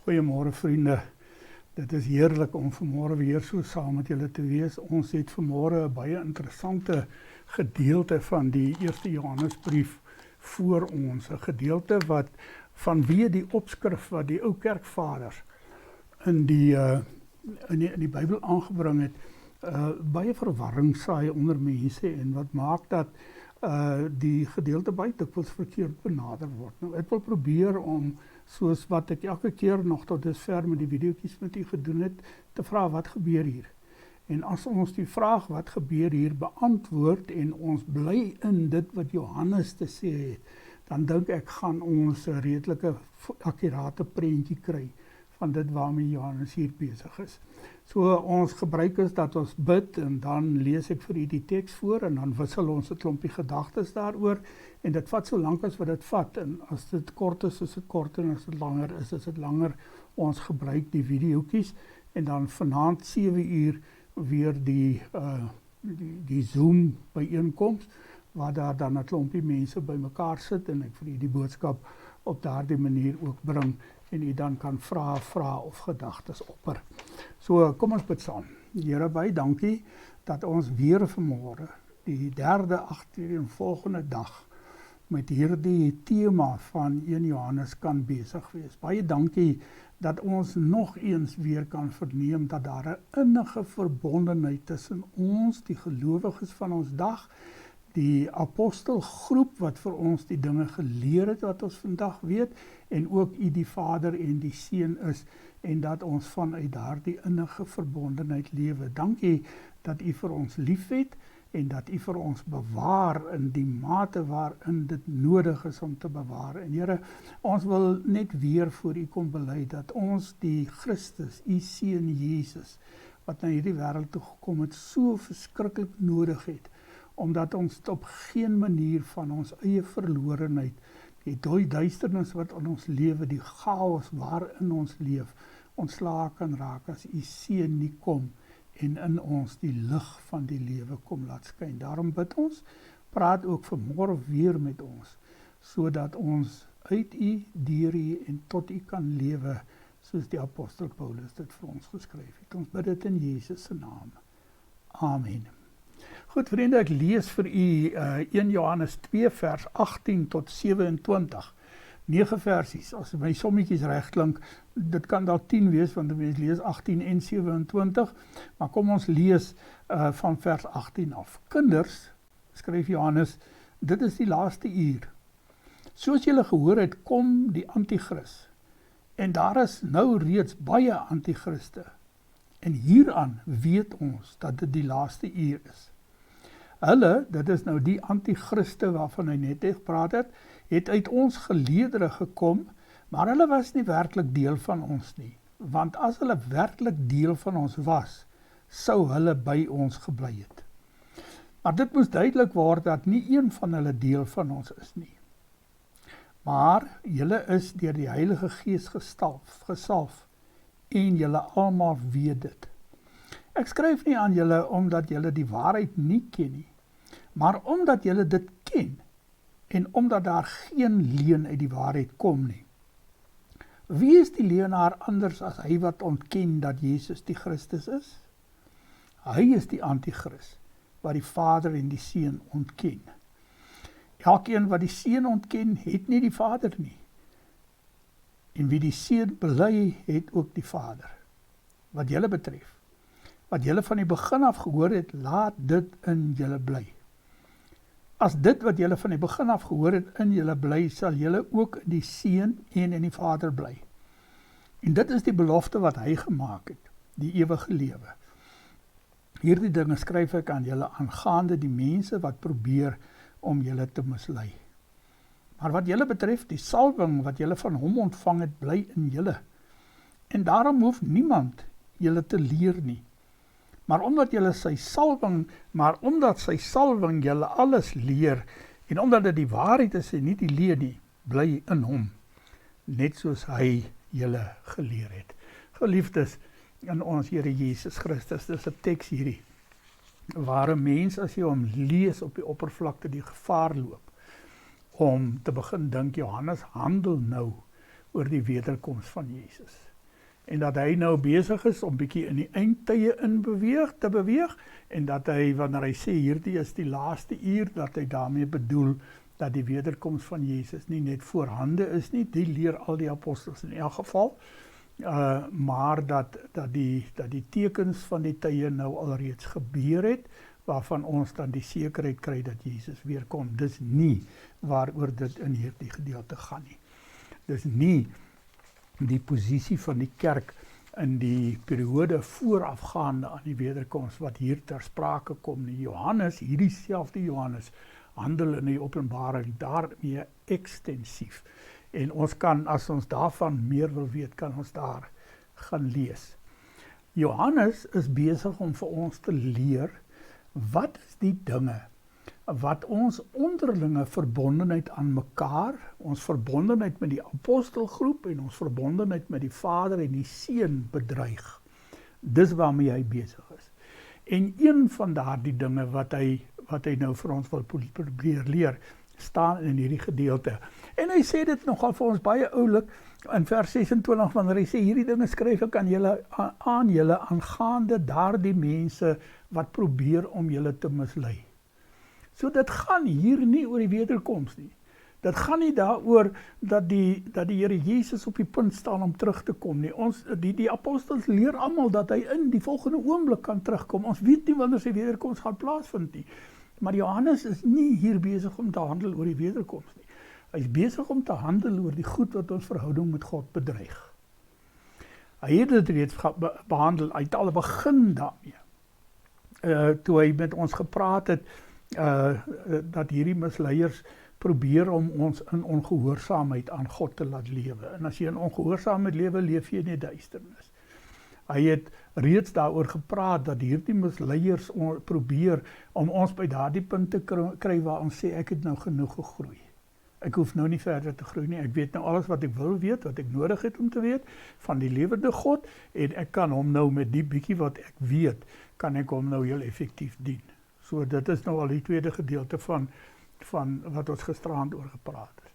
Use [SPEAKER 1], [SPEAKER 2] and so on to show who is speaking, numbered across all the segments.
[SPEAKER 1] Goeiemôre vriende, dit is heerlik om vanmôre weer so saam met julle te wees. Ons het vanmôre 'n baie interessante gedeelte van die eerste Johannesbrief voor ons. 'n Gedeelte wat vanweë die opskrif wat die ou kerkvaders in die Bybel aangebring het, baie verwarring saai onder mense en wat maak dat die gedeelte baie dikwels verkeerd benader word. Nou, ek wil probeer om, soos wat ek elke keer nog tot dusver met die videoetjies met u gedoen het, te vra wat gebeur hier. En as ons die vraag wat gebeur hier beantwoord en ons bly in dit wat Johannes te sê het, dan dink ek gaan ons 'n redelike akkurate prentjie kry van dit waarmee Johannes hier besig is. So ons gebruik is dat ons bid en dan lees ek vir u die teks voor en dan wissel ons 'n klompie gedagtes daaroor en dit vat so lank as wat dit vat en as dit kort is dit kort en as dit langer is dit langer. Ons gebruik die videoetjies en dan vanaand 7 uur weer die Zoom byeenkoms waar daar dan 'n klompie mense bymekaar sit en ek vir u die boodskap op daardie manier ook bring en u dan kan vra of gedagtes opper. So kom ons bid saam. Here, baie dankie dat ons weer vanmôre die derde agtereenvolgende dag met hierdie tema van 1 Johannes kan besig wees. Baie dankie dat ons nog eens weer kan verneem dat daar 'n innige verbondenheid tussen ons, die gelowiges van ons dag, die apostelgroep wat vir ons die dinge geleer het wat ons vandag weet, en ook u die Vader en die Seun is, en dat ons vanuit daardie innige verbondenheid lewe. Dankie dat u vir ons liefhet, en dat u vir ons bewaar in die mate waarin dit nodig is om te bewaar. En Here, ons wil net weer voor u kom bely dat ons die Christus, u Seun Jesus, wat na hierdie wêreld toe gekom het, so verskriklik nodig het, omdat ons op geen manier van ons eie verlorenheid, die duisternis wat in ons lewe, die chaos waarin ons leef, ontslae kan raak as u Seun nie kom en in ons die lig van die lewe kom laat skyn. Daarom bid ons, praat ook vanmôre weer met ons, sodat ons uit u, deur u en tot u kan lewe, soos die apostel Paulus dit vir ons geskryf het. Ons bid dit in Jesus se naam. Amen. Goed vriende, ek lees vir u 1 Johannes 2 vers 18 tot 27. 9 versies, as my sommetjies reg klink, dit kan dalk 10 wees, want mens lees 18 en 27, maar kom ons lees van vers 18 af. Kinders, skryf Johannes, dit is die laaste uur. Soos julle gehoor het, kom die antichrist, en daar is nou reeds baie antichriste, en hieraan weet ons dat dit die laaste uur is. Hulle, dit is nou die antichriste waarvan hy net gepraat het uit ons geleedere gekom, maar hulle was nie werklik deel van ons nie. Want as hulle werklik deel van ons was, sou hulle by ons gebly het. Maar dit moes duidelik word dat nie een van hulle deel van ons is nie. Maar julle is deur die Heilige Gees gesalf en julle almal weet dit. Ek skryf nie aan julle omdat julle die waarheid nie ken nie, maar omdat julle dit ken en omdat daar geen leuen uit die waarheid kom nie. Wie is die leienaar anders as hy wat ontken dat Jesus die Christus is? Hy is die antichrist wat die Vader en die Seun ontken. Elkeen wat die Seun ontken, het nie die Vader nie. En wie die Seun bely, het ook die Vader. Wat julle betref, wat julle van die begin af gehoor het, laat dit in julle bly. As dit wat julle van die begin af gehoor het in julle bly, sal julle ook in die Seun en in die Vader bly. En dit is die belofte wat hy gemaak het, die ewige lewe. Hierdie dinge skryf ek aan julle aangaande die mense wat probeer om julle te mislei. Maar wat julle betref, die salwing wat julle van hom ontvang het, bly in julle. En daarom hoef niemand julle te leer nie. Maar omdat sy salwing julle alles leer, en omdat dit die waarheid is en nie die leer nie, bly in hom, net soos hy julle geleer het. Geliefdes in ons Here Jesus Christus, dis 'n teks hierdie, waar 'n mens as jy hom lees op die oppervlakte die gevaar loop, om te begin dink, Johannes handel nou oor die wederkoms van Jesus. En dat hy nou besig is om bietjie in die eindtye te beweeg, en dat hy, wanneer hy sê hierdie is die laaste uur, dat hy daarmee bedoel dat die wederkoms van Jesus nie net voorhande is nie, die leer al die apostels in elk geval, maar dat die tekens van die tye nou alreeds gebeur het, waarvan ons dan die sekerheid kry dat Jesus weer kom. Dis nie waaroor dit in hierdie gedeelte gaan nie. Dis nie die posisie van die kerk in die periode voorafgaande aan die wederkoms wat hier ter sprake kom nie. Johannes, hierdie selfde Johannes, handel in die Openbaring daarmee ekstensief. En ons kan, as ons daarvan meer wil weet, kan ons daar gaan lees. Johannes is besig om vir ons te leer, wat is die dinge wat ons onderlinge verbondenheid aan mekaar, ons verbondenheid met die apostelgroep en ons verbondenheid met die Vader en die Seun bedreig. Dis waarmee hy besig is. En een van daardie dinge wat hy nou vir ons wil probeer leer, staan in hierdie gedeelte. En hy sê dit nogal vir ons baie oulik in vers 26, wanneer hy sê, hierdie dinge skryf ek aan julle aangaande daardie mense wat probeer om julle te mislei. So dit gaan hier nie oor die wederkoms nie. Dit gaan nie daaroor dat die Here Jesus op die punt staan om terug te kom nie. Die apostels leer almal dat hy in die volgende oomblik kan terugkom. Ons weet nie wanneer sy wederkoms gaan plaasvind nie. Maar Johannes is nie hier besig om te handel oor die wederkoms nie. Hy is besig om te handel oor die goed wat ons verhouding met God bedreig. Hy het dit reeds behandel, hy het al begin daarmee. Toe hy met ons gepraat het, dat hierdie misleiers probeer om ons in ongehoorsaamheid aan God te laat lewe. En as jy in ongehoorsaamheid lewe, leef jy in die duisternis. Hy het reeds daaroor gepraat dat hierdie misleiers probeer om ons by daardie punt te kry waar ons sê ek het nou genoeg gegroei. Ek hoef nou nie verder te groei nie. Ek weet nou alles wat ek wil weet, wat ek nodig het om te weet van die lewende God, en ek kan hom nou met die bietjie wat ek weet, kan ek hom nou heel effektief dien. So dit is nou al die tweede gedeelte van wat ons gisterand oor gepraat het.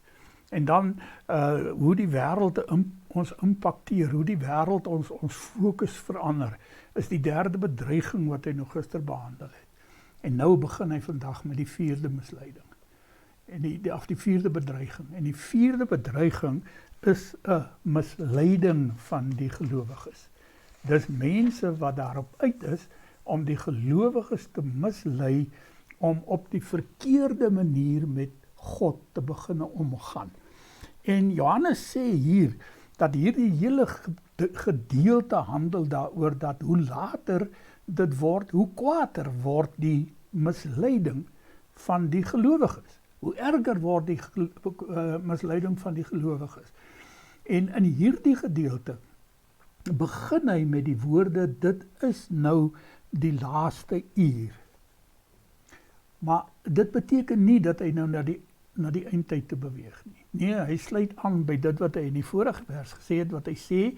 [SPEAKER 1] En dan hoe die wêreld ons impakteer, hoe die wêreld ons fokus verander, is die derde bedreiging wat hy nog gister behandel het. En nou begin hy vandag met die vierde misleiding. En die vierde bedreiging. En die vierde bedreiging is 'n misleiding van die gelowiges. Dis mense wat daarop uit is om die gelowiges te mislei, om op die verkeerde manier met God te begin omgaan. En Johannes sê hier, dat hierdie hele gedeelte handel daaroor, dat hoe later dit word, hoe kwaader word die misleiding van die gelowiges. Hoe erger word die misleiding van die gelowiges. En in hierdie gedeelte begin hy met die woorde, dit is nou die laaste uur. Maar dit beteken nie dat hy nou na die eindtyd te beweeg nie. Nee, hy sluit aan by dit wat hy in die vorige vers gesê het, wat hy sê,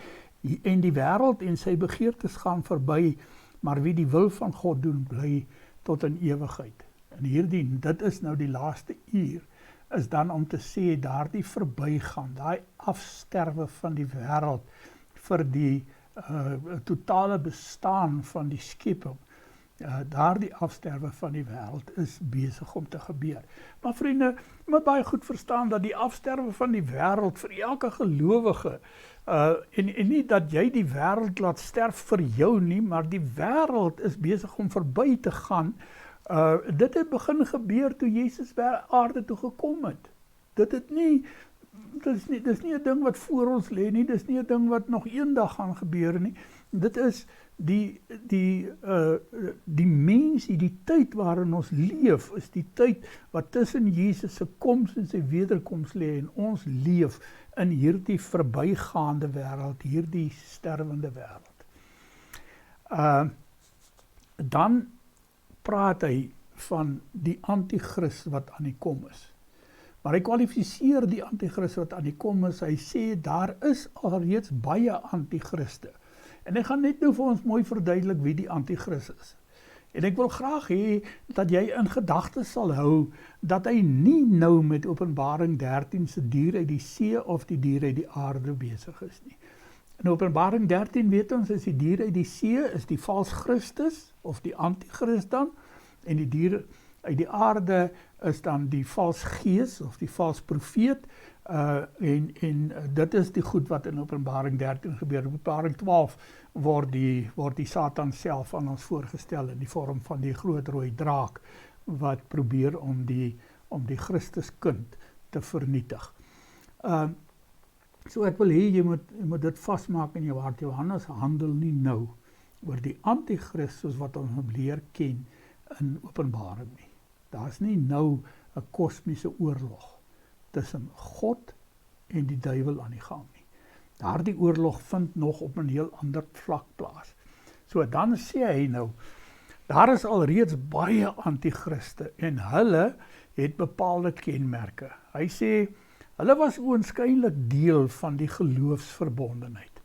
[SPEAKER 1] en die wêreld en sy begeertes gaan verby, maar wie die wil van God doen, bly tot in ewigheid. En dit is nou die laaste uur, is dan om te sê, daardie verbygaan, daai afsterwe van die wêreld vir die totale bestaan van die skepping, daardie afsterwe van die wêreld is besig om te gebeur. Maar vriende, jy moet baie goed verstaan dat die afsterwe van die wêreld vir elke gelowige, en nie dat jy die wêreld laat sterf vir jou nie, maar die wêreld is besig om verby te gaan. Dit het begin gebeur toe Jesus by aarde toe gekom het. Dit is nie 'n ding wat voor ons lê nie, dis nie 'n ding wat nog eendag gaan gebeur nie. Dit is die mensie, die tyd waarin ons leef, is die tyd wat tussen Jesus se koms en sy wederkoms lê, en ons leef in hierdie verbygaande wêreld, hierdie sterwende wêreld. Dan praat hy van die antichrist wat aan die kom is. Maar hy kwalifiseer die antichrist wat aan die kom is. Hy sê daar is alreeds baie antichriste. En hy gaan net nou vir ons mooi verduidelik wie die antichrist is. En ek wil graag hê dat jy in gedagte sal hou dat hy nie nou met Openbaring 13 se dier uit die see of die dier uit die aarde besig is nie. In Openbaring 13 weet ons is die dier uit die see is die vals Christus of die antichrist dan, en die dier uit die aarde is dan die vals gees of die vals profeet, en dit is die goed wat in Openbaring 13 gebeur. In Openbaring 12 word die Satan self aan ons voorgestel in die vorm van die groot rooi draak wat probeer om die Christuskind te vernietig. So ek wil hê jy moet dit vasmaak in jou hart. Johannes handel nie nou oor die antichrist soos wat ons hom leer ken in Openbaring nie. Daar's nie nou 'n kosmiese oorlog tussen God en die duiwel aan die gang nie. Daardie oorlog vind nog op 'n heel ander vlak plaas. So dan sê hy nou, daar is alreeds baie antichriste en hulle het bepaalde kenmerke. Hy sê, hulle was oënskynlik deel van die geloofsverbondenheid.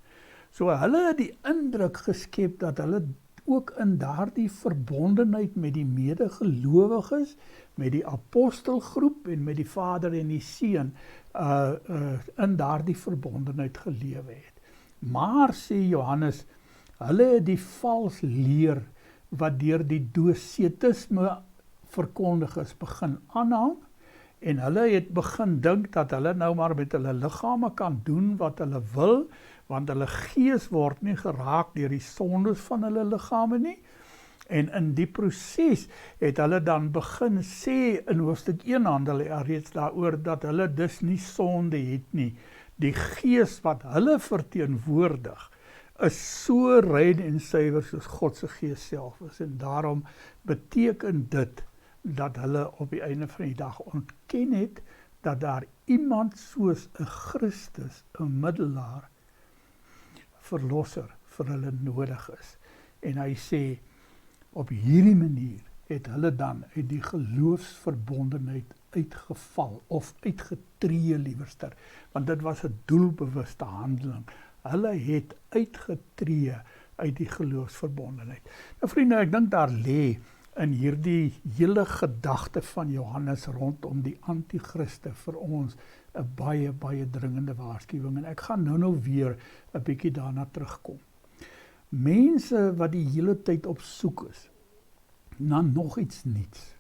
[SPEAKER 1] So hulle het die indruk geskep dat hulle ook in daardie verbondenheid met die medegelowiges, met die apostelgroep en met die Vader en die Seun in daardie verbondenheid gelewe het. Maar, sê Johannes, hulle het die vals leer wat deur die dosetisme verkondig is begin aanhang, en hulle het begin dink dat hulle nou maar met hulle liggame kan doen wat hulle wil, want hulle gees word nie geraak deur die sondes van hulle liggame nie. En in die proses het hulle dan begin sê in hoofstuk 1 handel reeds daaroor dat hulle dus nie sonde het nie. Die gees wat hulle verteenwoordig is so rein en suiwer soos God se gees self is. En daarom beteken dit dat hulle op die einde van die dag ontken het dat daar iemand soos 'n Christus, 'n middelaar, verlosser vir hulle nodig is. En hy sê, op hierdie manier het hulle dan uit die geloofsverbondenheid uitgeval, of uitgetree liewerster, want dit was 'n doelbewuste handeling. Hulle het uitgetree uit die geloofsverbondenheid. Nou vriende, ek dink daar lê in hierdie hele gedagte van Johannes rondom die antichriste vir ons 'n baie, baie dringende waarskuwing. En ek gaan nou weer 'n bietjie daarna terugkom. Mense wat die hele tyd op soek is na nog iets nuuts,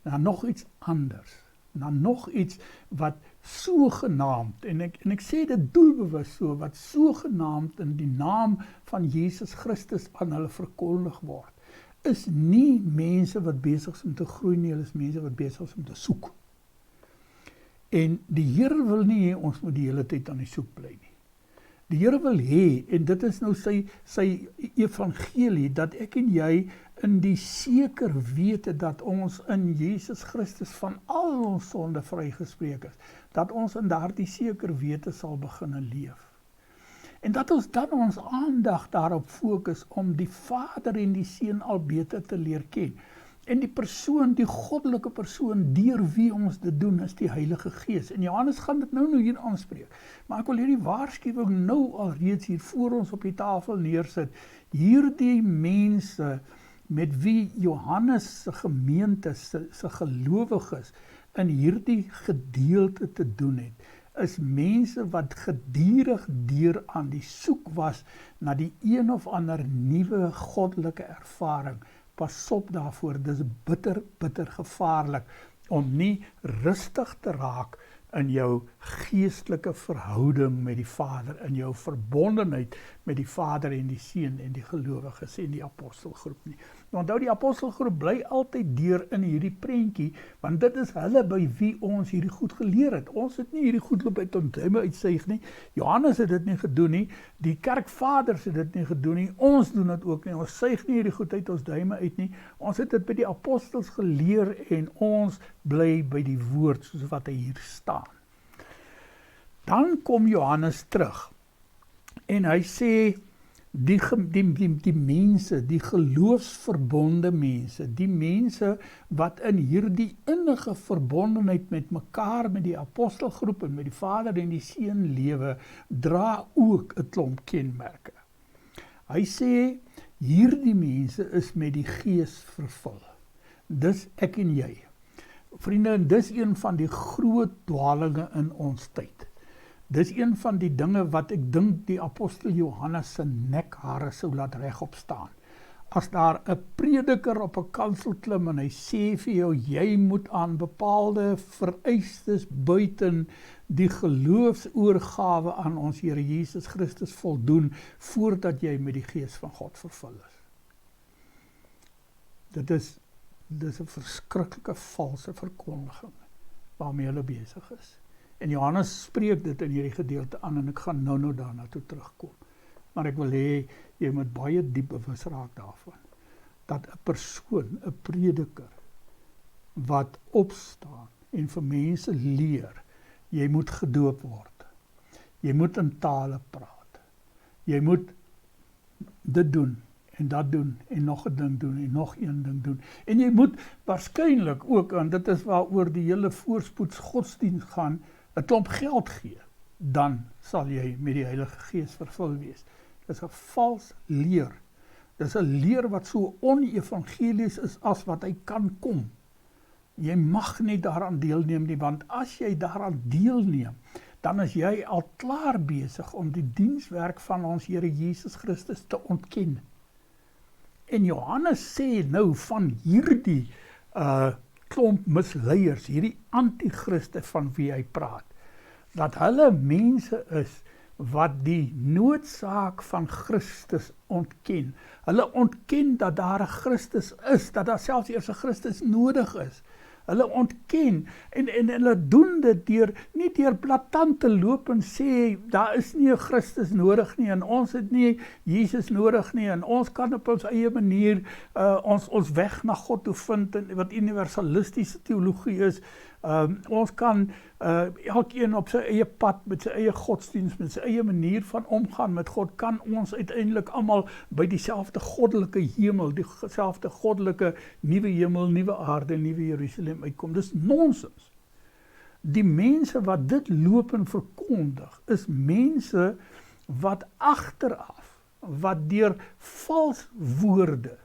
[SPEAKER 1] na nog iets anders, na nog iets wat sogenaamd, en ek sê dit doelbewus so, wat sogenaamd in die naam van Jesus Christus aan hulle verkondig word, is nie mense wat besig is om te groei nie, hulle is mense wat besig is om te soek. En die Here wil nie hê ons moet die hele tyd aan die soek bly nie. Die Here wil hê, en dit is nou sy evangelie, dat ek en jy in die seker wete dat ons in Jesus Christus van al ons sonde vrygespreek is, dat ons in daardie seker wete sal begin leef. En dat ons dan ons aandag daarop fokus om die Vader en die Seun al beter te leer ken. En die persoon, die goddelike persoon, deur wie ons dit doen, is die Heilige Gees. En Johannes gaan dit nou hier aanspreek. Maar ek wil hierdie waarskuwing nou al reeds hier voor ons op die tafel neersit. Hierdie mense met wie Johannes se gemeente, se gelowiges in hierdie gedeelte te doen het, is mense wat gedurig deur aan die soek was na die een of ander nuwe goddelike ervaring. Pas op daarvoor, dis bitter, bitter gevaarlik om nie rustig te raak in jou geestelike verhouding met die Vader, in jou verbondenheid met die Vader en die Seun en die gelowiges en die apostelgroep nie. Onthou, die apostelgroep bly altyd deur in hierdie prentjie, want dit is hulle by wie ons hierdie goed geleer het. Ons het nie hierdie goed loop uit ons duime uitsuig nie. Johannes het dit nie gedoen nie. Die kerkvaders het dit nie gedoen nie. Ons doen dit ook nie. Ons suig nie hierdie goed uit ons duime uit nie. Ons het dit by die apostels geleer en ons bly by die woord soos wat hy hier staan. Dan kom Johannes terug en hy sê die mense, die geloofsverbonde mense, die mense wat in hierdie innige verbondenheid met mekaar, met die apostelgroep en met die Vader en die Seun lewe, dra ook 'n klomp kenmerke. Hy sê Hierdie mense is met die Gees vervul. Dis ek en jy. Vriende, en dis een van die groot dwalinge in ons tyd. Dis een van die dinge wat ek dink die apostel Johannes se nekhare sou laat regop staan. As daar 'n prediker op 'n kansel klim en hy sê vir jou, jy moet aan bepaalde vereistes buiten die geloofsoorgawe aan ons Here Jesus Christus voldoen, voordat jy met die Gees van God vervul is. Dit is 'n verskriklike valse verkondiging waarmee hulle besig is. En Johannes spreek dit in hierdie gedeelte aan en ek gaan nou daarna toe terugkom. Maar ek wil hê jy moet baie diep bewus raak daarvan dat 'n persoon, 'n prediker wat opstaan en vir mense leer, jy moet gedoop word. Jy moet in tale praat. Jy moet dit doen en dat doen en nog 'n ding doen en nog een ding doen. En jy moet waarskynlik ook, en dit is waaroor die hele voorspoeds godsdienst gaan, 'n klomp geld gee. Dan sal jy met die Heilige Gees vervul wees. Dis 'n vals leer. Dis 'n leer wat so onevangelies is as wat hy kan kom. Jy mag nie daaraan deelneem nie, want as jy daaraan deelneem, dan is jy al klaar besig om die dienswerk van ons Here Jesus Christus te ontken. En Johannes sê nou van hierdie klomp misleiers, hierdie antichriste van wie hy praat, dat hulle mense is wat die noodsaak van Christus ontken. Hulle ontken dat daar 'n Christus is, dat daar selfs eers 'n Christus nodig is. Hulle ontken en hulle doen dit nie deur blaatant te loop en sê, daar is nie 'n Christus nodig nie en ons het nie Jesus nodig nie en ons kan op ons eie manier ons weg na God toe vind, wat universalistiese teologie is. Ons kan elkeen op sy eie pad, met sy eie godsdienst, met sy eie manier van omgaan met God, kan ons uiteindelik almal by dieselfde goddelike hemel, dieselfde goddelike nuwe hemel, nuwe aarde, nuwe Jerusalem uitkom. Dis nonsens. Die mense wat dit loop en verkondig, is mense wat agteraf, wat deur vals woorde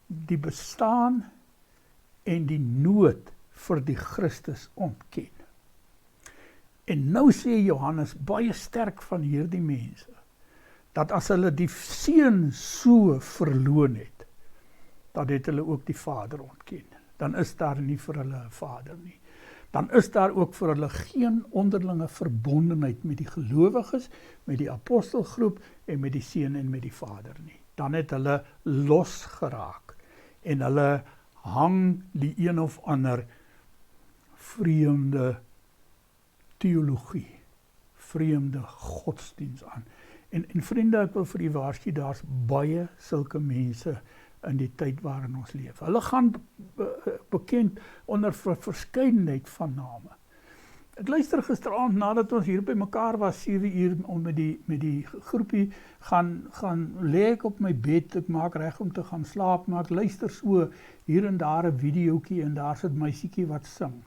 [SPEAKER 1] die bestaan en die nood vir die Christus ontken. En nou sê Johannes baie sterk van hierdie mense, dat as hulle die seun so verloon het, dan het hulle ook die Vader ontken. Dan is daar nie vir hulle 'n Vader nie. Dan is daar ook vir hulle geen onderlinge verbondenheid met die gelowiges, met die apostelgroep en met die Seun en met die Vader nie. Dan het hulle los geraak en hulle hang die een of ander vreemde teologie, vreemde godsdienst aan. En vriende, ek wil vir u waarsku, daar's baie sulke mense in die tyd waarin ons leef. Hulle gaan bekend onder verskeidenheid van name. Ek luister gisteraand nadat ons hier by mekaar was, 7 uur, om met die groepie gaan lê ek op my bed, ek maak reg om te gaan slaap, maar ek luister so hier en daar 'n videoetjie en daar sit 'n meisietjie wat sing.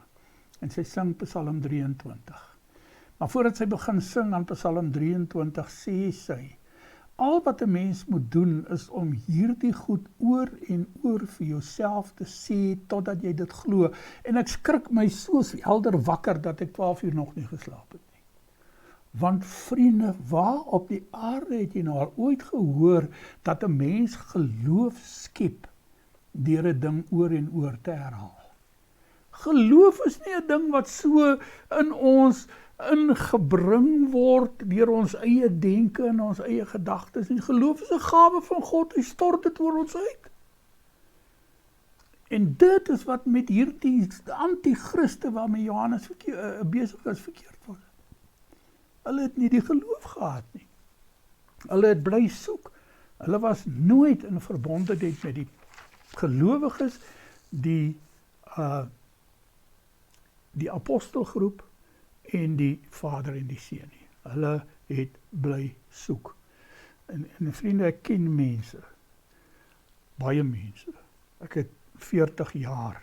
[SPEAKER 1] En sy sing Psalm 23. Maar voordat sy begin sing aan Psalm 23, sê sy, al wat 'n mens moet doen is om hierdie goed oor en oor vir jouself te sê totdat jy dit glo. En ek skrik my so helder wakker dat ek 12 uur nog nie geslaap het nie. Want vriende, waar op die aarde het jy nou al ooit gehoor dat 'n mens geloof skep deur 'n ding oor en oor te herhaal? Geloof is nie 'n ding wat so in ons ingebring word deur ons eie denke en ons eie gedagtes. En geloof is 'n gawe van God, hy stort dit oor ons uit. En dit is wat met hierdie antichriste waarmee Johannes besig is verkeerd word. Hulle het nie die geloof gehad nie. Hulle het bly soek. Hulle was nooit in verbondenheid met die gelowiges, die apostelgroep en die Vader en die Seun nie. Hulle het bly soek. En vriende, ek ken mense, baie mense. Ek het 40 jaar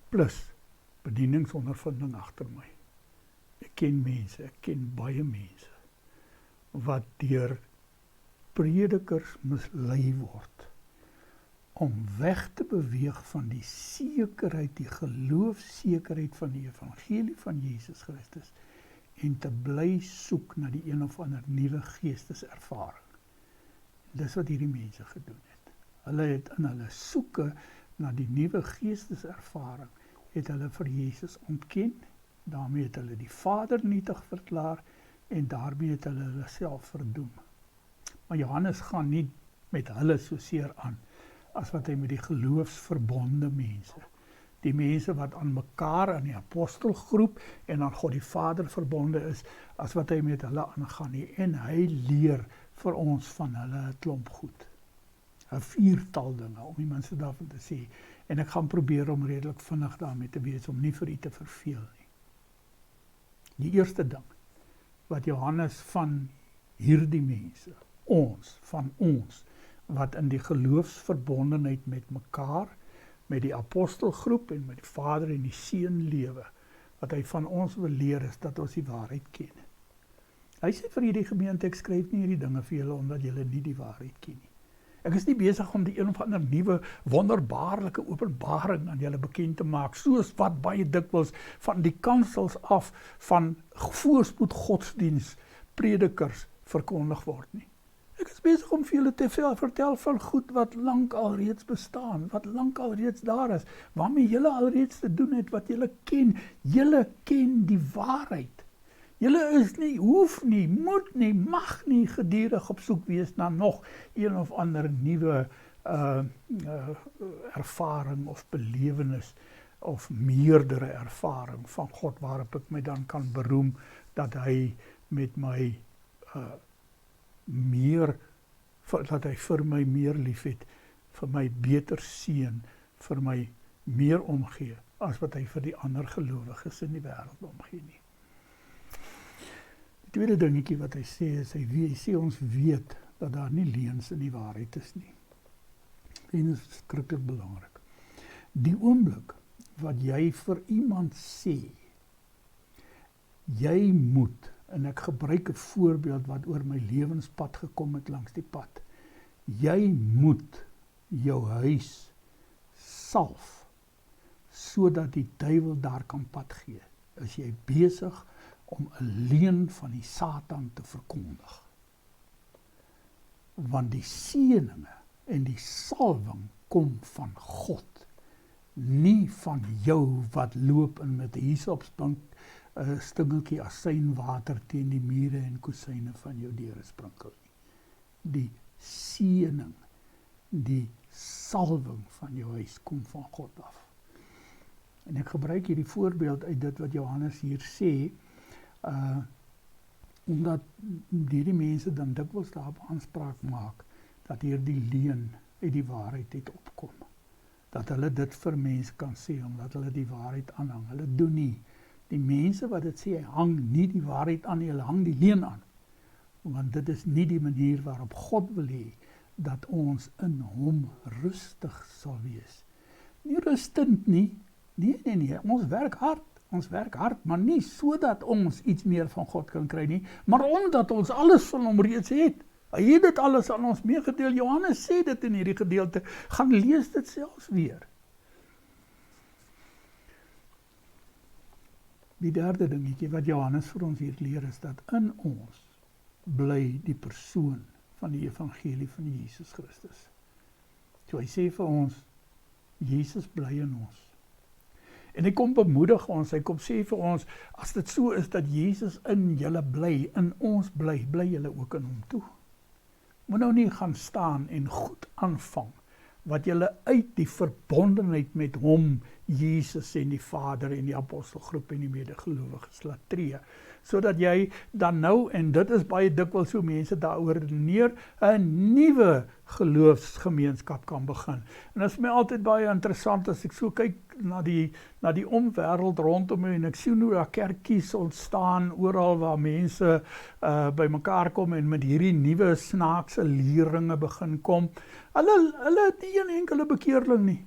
[SPEAKER 1] plus bedieningsondervinding agter my. Ek ken mense, ek ken baie mense wat deur predikers mislei word om weg te beweeg van die sekerheid, die geloofsekerheid van die evangelie van Jesus Christus en te bly soek na die een of ander nuwe geesteservaring. Dis wat hierdie mense gedoen het. Hulle het in hulle soeke na die nuwe geesteservaring het hulle vir Jesus ontken, daarmee het hulle die Vader nietig verklaar en daarmee het hulle hulle self verdoem. Maar Johannes gaan nie met hulle so seer aan as wat hy met die geloofsverbonde mense, die mense wat aan mekaar in die apostelgroep en aan God die Vader verbonde is, as wat hy met hulle aangaan nie. En hy leer vir ons van hulle 'n klomp goed. 'n 4-tal dinge, om die minste daarvan te sê. En ek gaan probeer om redelik vinnig daarmee te wees, om nie vir u te verveel nie. Die eerste ding, wat Johannes van hierdie mense, van ons, wat in die geloofsverbondenheid met mekaar, met die apostelgroep en met die Vader en die Seun lewe, wat hy van ons wil leer is dat ons die waarheid ken. Hy sê vir hierdie gemeente, ek skryf nie hierdie dinge vir julle omdat julle nie die waarheid ken nie. Ek is nie besig om die een of ander nuwe wonderbaarlike openbaring aan julle bekend te maak, soos wat baie dikwels van die kansels af van voorspoed godsdienst predikers verkondig word nie. Ek is besig om vir julle te vertel van goed wat lank al reeds bestaan, wat lank al reeds daar is, waarmee julle al reeds te doen het, wat julle ken. Julle ken die waarheid. Julle is nie, hoef nie, moet nie, mag nie gedurig op soek wees na nog een of ander nuwe ervaring of belewenis of meerdere ervaring van God waarop ek my dan kan beroem dat hy met my dat hy vir my meer lief het, vir my beter seën, vir my meer omgee as wat hy vir die ander gelowiges in die wêreld omgee nie. Die tweede dingetjie wat hy sê is, hy sê ons weet dat daar nie leuns in die waarheid is nie. En dit is skrikkelik belangrik. Die oomblik wat jy vir iemand sê, jy moet, en ek gebruik 'n voorbeeld wat oor my lewenspad gekom het langs die pad, jy moet jou huis salf, sodat die duiwel daar kan pad gee. Is jy besig om 'n leuen van die Satan te verkondig. Want die seëninge en die salwing kom van God, nie van jou wat loop en met hysopspunt 'n stingeltjie asynwater teen die mure en kusyne van jou deure sprinkel nie. Die seëning, die salwing van jou huis kom van God af. En ek gebruik hierdie voorbeeld uit dit wat Johannes hier sê, omdat hierdie mense dan dikwels daarop aanspraak maak, dat hierdie leuen uit die waarheid het opkom. Dat hulle dit vir mense kan sê, omdat hulle die waarheid aanhang. Hulle doen nie. Die mense wat dit sê, hang nie die waarheid aan nie, hulle hang die leuen aan. Want dit is nie die manier waarop God wil hê, dat ons in hom rustig sal wees. Nie rustend nie, nee, ons werk hard, maar nie sodat ons iets meer van God kan kry nie, maar omdat ons alles van hom reeds het. Hy het dit alles aan ons meegedeel. Johannes sê dit in hierdie gedeelte, gaan lees dit selfs weer. Die derde dingetjie wat Johannes vir ons hier leer is, dat in ons bly die persoon van die evangelie van Jesus Christus. So hy sê vir ons, Jesus bly in ons. En hy kom bemoedig ons, hy kom sê vir ons, as dit so is dat Jesus in julle bly, in ons bly, bly julle ook in hom toe. Moet nou nie gaan staan en goed aanvang, wat julle uit die verbondenheid met hom, Jesus en die Vader en die apostelgroep en die medegelowiges laat tree, sodat jy dan nou, en dit is baie dikwels so mense daaroor redeneer, 'n nuwe geloofsgemeenskap kan begin. En dit is my altyd baie interessant as ek so kyk na die omwêreld rondom my en ek sien hoe daar kerkies ontstaan oral waar mense by mekaar kom en met hierdie nuwe snaakse leringe begin kom. Hulle het nie een enkele bekeerling nie.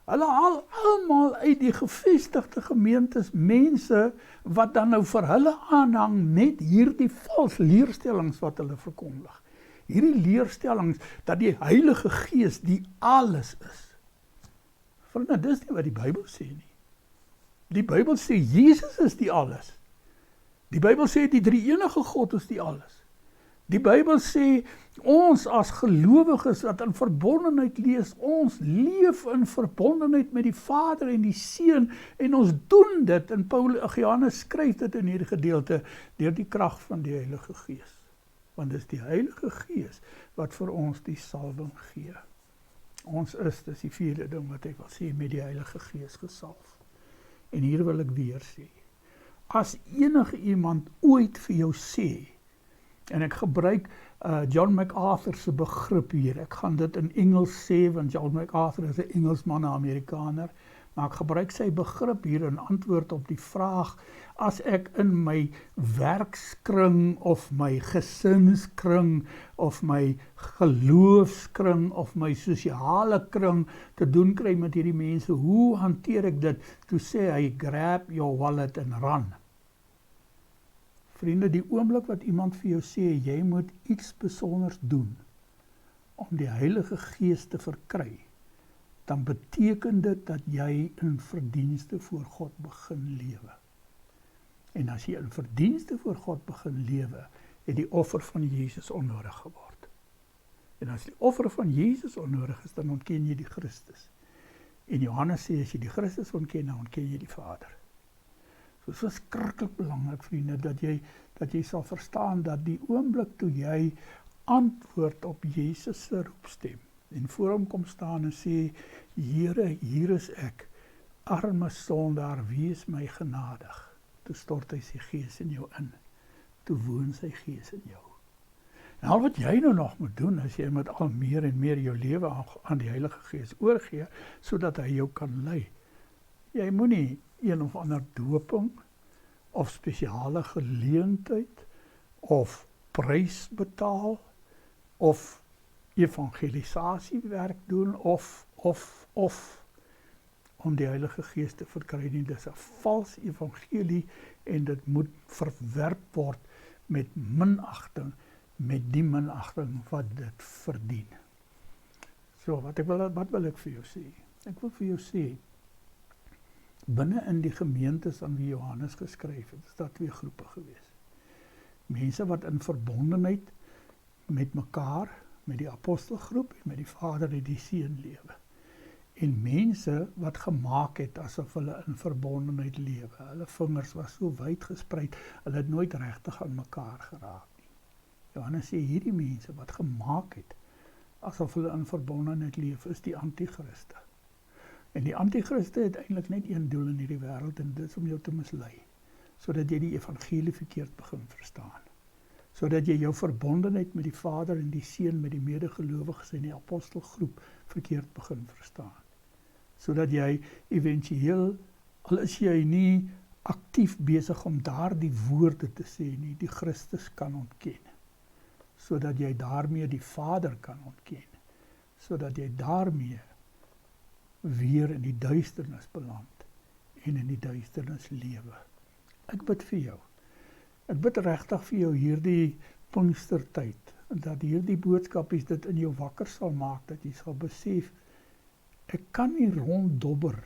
[SPEAKER 1] Hulle haal almal uit die gevestigde gemeentes mense wat dan nou vir hulle aanhang net hierdie vals leerstellings wat hulle verkondig. hierdie leerstellings, dat die Heilige Gees die alles is. Vriende, dis nie wat die Bybel sê nie. Die Bybel sê, Jesus is die alles. Die Bybel sê, die drie-enige God is die alles. Die Bybel sê, ons as gelowiges wat in verbondenheid lees, ons leef in verbondenheid met die Vader en die Seun, en ons doen dit, en Johannes skryf dit in hierdie gedeelte, deur die krag van die Heilige Gees. Want dis die Heilige Gees wat vir ons die salwing gee. Ons is, dis die vierde ding wat ek wil sê, met die Heilige Gees gesalf. En hier wil ek weer sê, as enige iemand ooit vir jou sê, en ek gebruik John MacArthur se begrip hier, ek gaan dit in Engels sê, want John MacArthur is 'n Engelsman, 'n Amerikaner, maar ek gebruik sy begrip hier in antwoord op die vraag, as ek in my werkskring, of my gesinskring, of my geloofskring, of my sosiale kring te doen kry met hierdie mense, hoe hanteer ek dit? Toe sê hy, grab your wallet and run. Vriende, die oomblik wat iemand vir jou sê, jy moet iets besonders doen, om die Heilige Gees te verkry, dan beteken dit dat jy in verdienste voor God begin lewe. En as jy in verdienste voor God begin lewe, het die offer van Jesus onnodig geword. En as die offer van Jesus onnodig is, dan ontken jy die Christus. En Johannes sê, as jy die Christus ontken, dan ontken jy die Vader. So dit is verskriklik belangrik, vriende, dat jy sal verstaan dat die oomblik toe jy antwoord op Jesus se roepstem, en voor hom kom staan en sê, Here, hier is ek, arme sondaar, wees my genadig. Toe stort hy sy Gees in jou in. Toe woon sy Gees in jou. En al wat jy nou nog moet doen, is jy moet al meer en meer jou lewe aan die Heilige Gees oorgee, sodat hy jou kan lei. Jy moet nie een of ander doping, of spesiale geleentheid, of prys betaal, of evangelisasiewerk doen, of om die Heilige Gees te verkry nie. Dis 'n vals evangelie, en dit moet verwerp word met minagting, met die minagting wat dit verdien. So, wat wil ek vir jou sê? Ek wil vir jou sê, binne in die gemeentes aan wie Johannes geskryf het, is daar twee groepe gewees. Mense wat in verbondenheid met mekaar, met die apostelgroep en met die Vader en die Seun lewe. En mense wat gemaak het asof hulle in verbondenheid lewe. Hulle vingers was so wyd gespreid, hulle het nooit regtig aan mekaar geraak nie. Johannes sê, hierdie mense wat gemaak het asof hulle in verbondenheid lewe, is die antichriste. En die antichriste het eintlik net een doel in hierdie wêreld, en dit is om jou te mislei, sodat jy die evangelie verkeerd begin verstaan. Sodat jy jou verbondenheid met die Vader en die Seun, met die medegelowiges en die apostelgroep verkeerd begin verstaan. Sodat jy eventueel, al is jy nie aktief besig om daardie woorde te sê nie, die Christus kan ontken. Sodat jy daarmee die Vader kan ontken. Sodat jy daarmee weer in die duisternis beland en in die duisternis lewe. Ek bid vir jou. Ek bid regtig vir jou hierdie Pinkstertyd, dat hierdie boodskapies dit in jou wakker sal maak, dat jy sal besef, ek kan nie ronddobber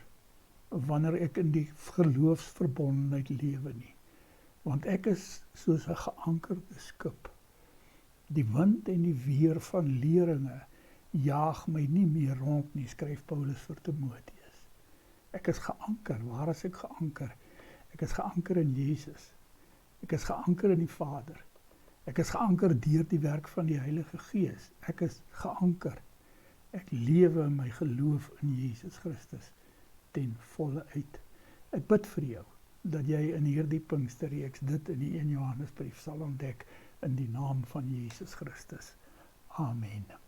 [SPEAKER 1] wanneer ek in die geloofsverbondenheid lewe nie. Want ek is soos 'n geankerde skip. Die wind en die weer van leringe jaag my nie meer rond nie, skryf Paulus vir Timoteus. Ek is geanker. Waar is ek geanker? Ek is geanker in Jesus. Ek is geanker in die Vader. Ek is geanker deur die werk van die Heilige Gees. Ek is geanker. Ek lewe in my geloof in Jesus Christus ten volle uit. Ek bid vir jou, dat jy in hierdie Pinksterreeks dit in die 1 Johannesbrief sal ontdek, in die naam van Jesus Christus. Amen.